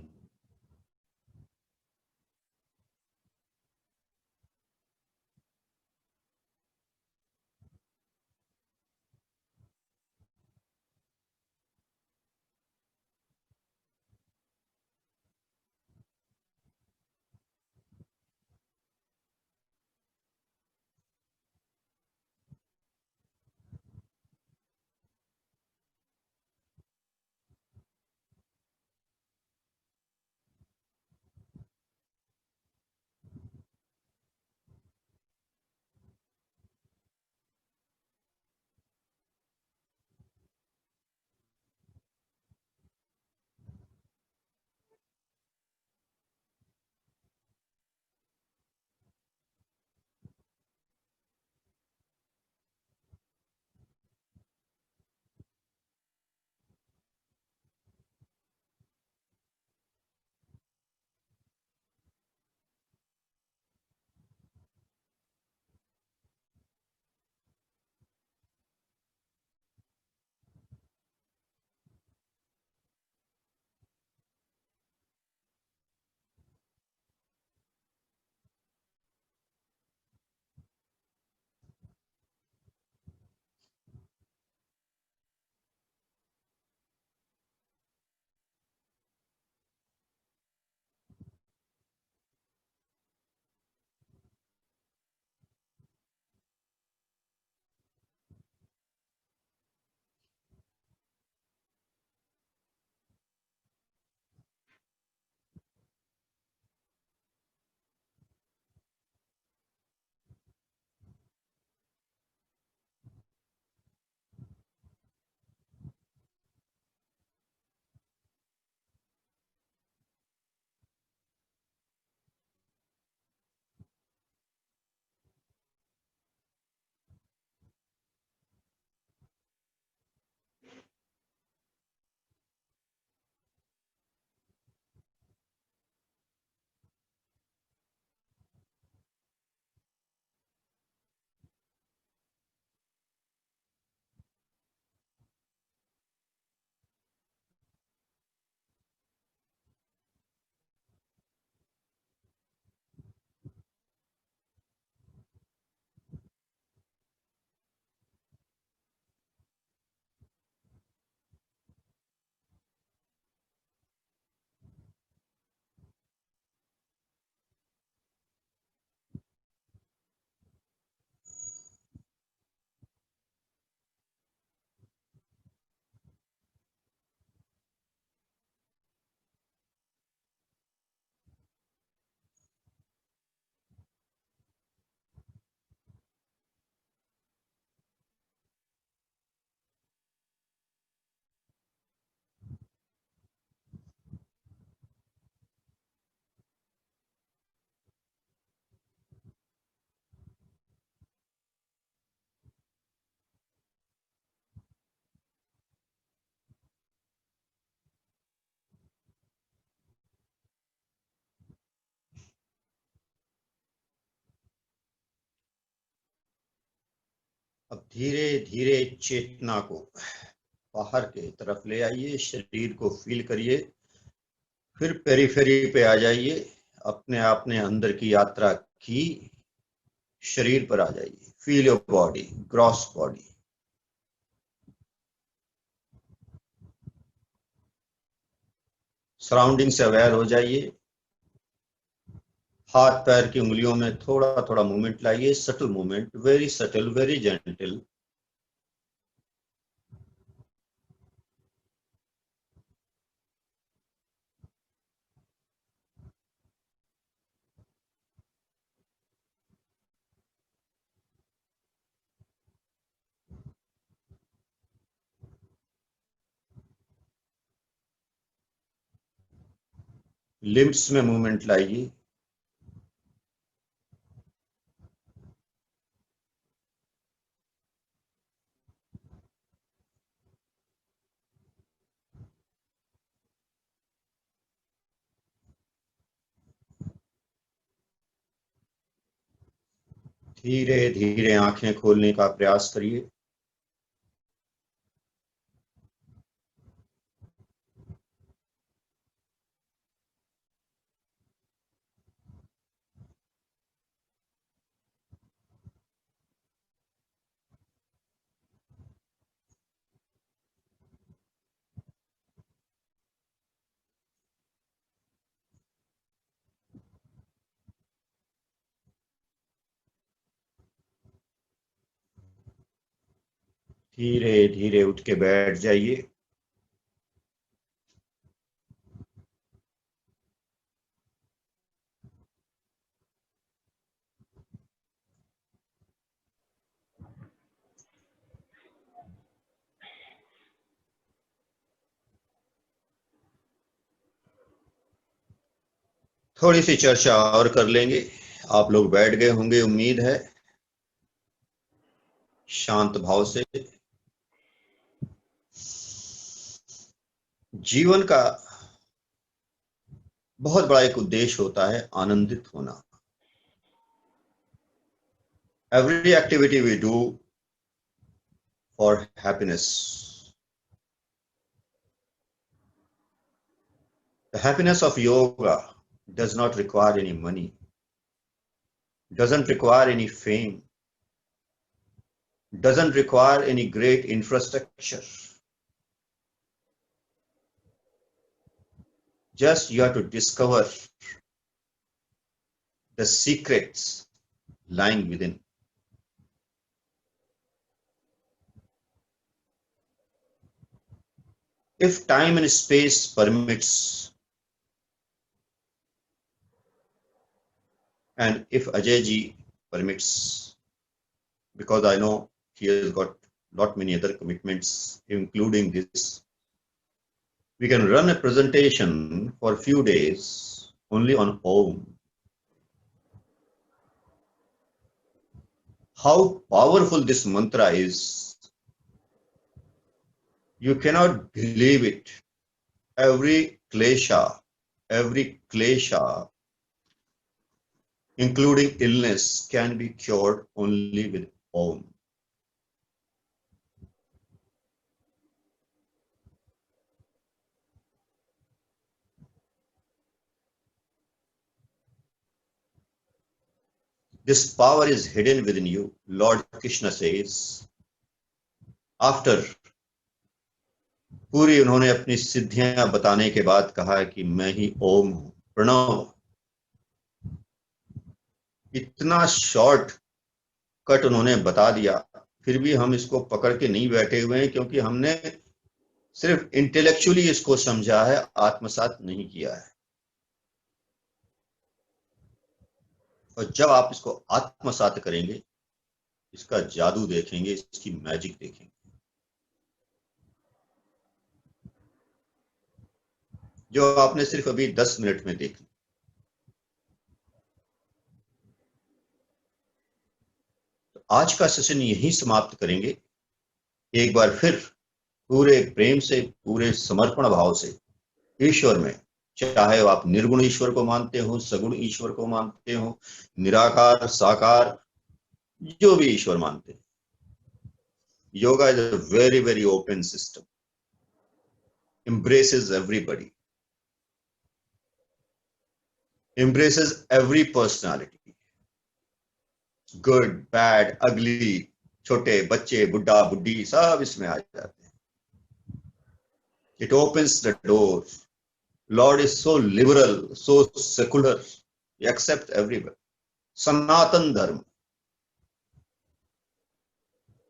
अब धीरे धीरे चेतना को बाहर की तरफ ले आइए, शरीर को फील करिए, फिर पेरीफेरी पे आ जाइए, अपने आपने अंदर की यात्रा की, शरीर पर आ जाइए, feel your body, gross body. Surrounding से अवेयर हो जाइए, हाथ पैर की उंगलियों में थोड़ा थोड़ा मूवमेंट लाइए, subtle movement, very subtle, very gentle. Limbs में मूवमेंट लाइए, धीरे धीरे आंखें खोलने का प्रयास करिए। धीरे धीरे उठ के बैठ जाइए। थोड़ी सी चर्चा और कर लेंगे। आप लोग बैठ गए होंगे उम्मीद है, शांत भाव से। जीवन का बहुत बड़ा एक उद्देश्य होता है आनंदित होना। Every activity we do for happiness. The happiness of yoga does not require any money, doesn't require any fame, doesn't require any great infrastructure. Just you have to discover the secrets lying within. If time and space permits, and if Ajay ji permits, because I know he has got lot many other commitments, including this, we can run a presentation for a few days only on Om. How powerful this mantra is, you cannot believe it. Every klesha, including illness, can be cured only with Om. This power is hidden within you. Lord Krishna says, after पूरी उन्होंने अपनी सिद्धियां बताने के बाद कहा कि मैं ही ओम हूं, प्रणव। इतना शॉर्ट कट उन्होंने बता दिया, फिर भी हम इसको पकड़ के नहीं बैठे हुए हैं, क्योंकि हमने सिर्फ इंटेलेक्चुअली इसको समझा है, आत्मसात नहीं किया है। और जब आप इसको आत्मसात करेंगे, इसका जादू देखेंगे, इसकी मैजिक देखेंगे, जो आपने सिर्फ अभी 10 मिनट में देख लिया। तो आज का सेशन यहीं समाप्त करेंगे। एक बार फिर पूरे प्रेम से, पूरे समर्पण भाव से ईश्वर में, चाहे आप निर्गुण ईश्वर को मानते हो, सगुण ईश्वर को मानते हो, निराकार साकार, जो भी ईश्वर मानते हैं, Yoga is a very, very open system, embraces everybody, embraces every personality, good, bad, ugly, छोटे बच्चे, बुढ़ा बुढ़ी सब इसमें आ जाते हैं. It opens the door. Lord is so liberal, so secular. He accepts everyone. सनातन धर्म.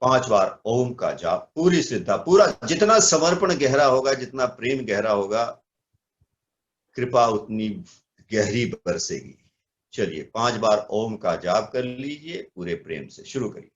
5 बार ओम का जाप, पूरी श्रद्धा, पूरा जितना समर्पण गहरा होगा, जितना प्रेम गहरा होगा, कृपा उतनी गहरी बरसेगी. चलिए 5 बार ओम का जाप कर लीजिए, पूरे प्रेम से शुरू करिए.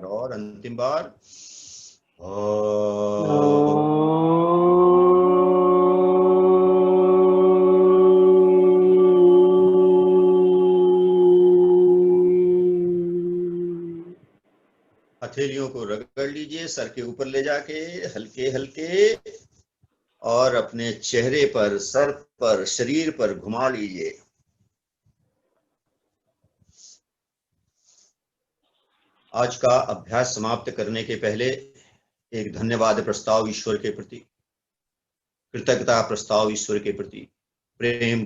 और अंतिम बार. हथेलियों को रगड़ लीजिए सर के ऊपर ले जाके, हल्के हल्के, और अपने चेहरे पर, सर पर, शरीर पर घुमा लीजिए. आज का अभ्यास समाप्त करने के पहले एक धन्यवाद प्रस्ताव ईश्वर के प्रति, कृतज्ञता प्रस्ताव ईश्वर के प्रति, प्रेम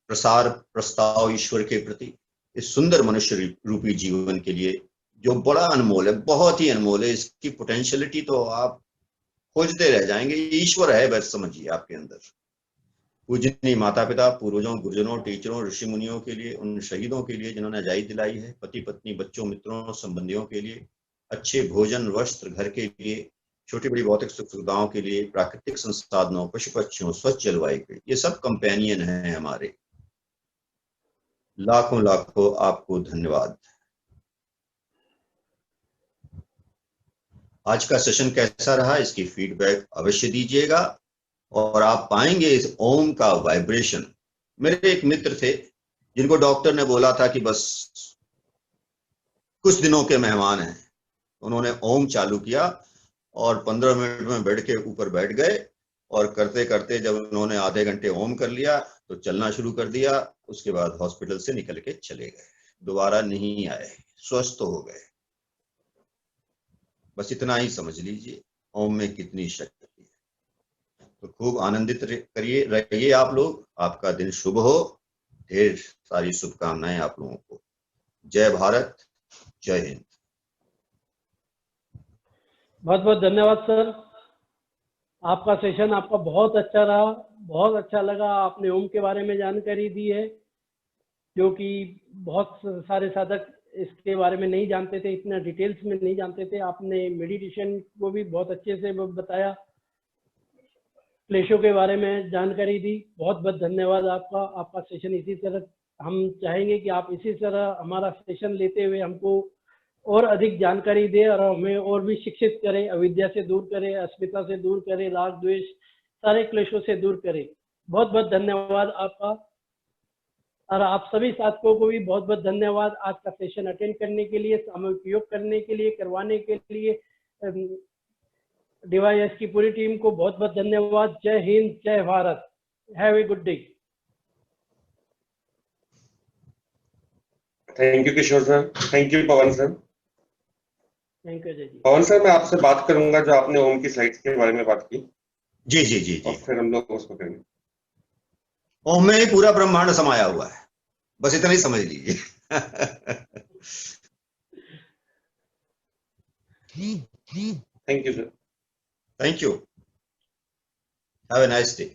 प्रसार प्रस्ताव ईश्वर के प्रति, इस सुंदर मनुष्य रूपी जीवन के लिए जो बड़ा अनमोल है, बहुत ही अनमोल है. इसकी पोटेंशियलिटी तो आप खोजते रह जाएंगे. ईश्वर है बस, समझिए आपके अंदर. पूजनीय माता पिता, पूर्वजों, गुरुजनों, टीचरों, ऋषि मुनियों के लिए, उन शहीदों के लिए जिन्होंने अजाई दिलाई है, पति पत्नी, बच्चों, मित्रों, संबंधियों के लिए, अच्छे भोजन, वस्त्र, घर के लिए, छोटी बड़ी भौतिक सुख सुविधाओं के लिए, प्राकृतिक संसाधनों, पशु पक्षियों, स्वच्छ जलवायु के, ये सब कंपेनियन हैं हमारे. लाखों लाखों आपको धन्यवाद. आज का सेशन कैसा रहा, इसकी फीडबैक अवश्य दीजिएगा. और आप पाएंगे इस ओम का वाइब्रेशन. मेरे एक मित्र थे जिनको डॉक्टर ने बोला था कि बस कुछ दिनों के मेहमान हैं. उन्होंने ओम चालू किया और 15 मिनट में बेड के ऊपर बैठ गए, और करते करते जब उन्होंने आधे घंटे ओम कर लिया तो चलना शुरू कर दिया. उसके बाद हॉस्पिटल से निकल के चले गए, दोबारा नहीं आए, स्वस्थ हो गए. बस इतना ही समझ लीजिए ओम में कितनी शक्ति है. तो खूब आनंदित करिए, रहिए आप लोग. आपका दिन शुभ हो. ढेर सारी शुभकामनाएं आप लोगों को. जय भारत, जय हिंद. बहुत बहुत धन्यवाद सर. आपका सेशन आपका बहुत अच्छा रहा, बहुत अच्छा लगा. आपने ओम के बारे में जानकारी दी है, जो कि बहुत सारे साधक इसके बारे में नहीं जानते थे, इतना डिटेल्स में नहीं जानते थे. आपने मेडिटेशन को भी बहुत अच्छे से बताया, क्लेशों के बारे में जानकारी दी. बहुत बहुत धन्यवाद आपका. आपका सेशन इसी तरह, हम चाहेंगे कि आप इसी तरह हमारा सेशन लेते हुए हमको और अधिक जानकारी दे और हमें और भी शिक्षित करें, अविद्या से दूर करें, अस्मिता से दूर करें, राग द्वेष सारे क्लेशों से दूर करें. बहुत बहुत धन्यवाद आपका. और आप सभी साथकों को भी बहुत बहुत धन्यवाद आज का सेशन अटेंड करने के लिए, सामूहिक योग करने के लिए, करवाने के लिए. DYS की पूरी टीम को बहुत बहुत धन्यवाद. जय हिंद, जय Bharat. Have a good day. Thank you Kishore sir. Thank you Pawan sir. Thank you Ajay ji. Pawan sir, मैं आपसे बात करूंगा जो आपने ओम की स्लाइड्स के बारे में बात की, जी जी जी जी. और फिर हम लोग उसको करेंगे. ओम में ही पूरा ब्रह्मांड समाया हुआ है, बस इतना ही समझ लीजिए। Thank you, sir. Thank you, have a nice day.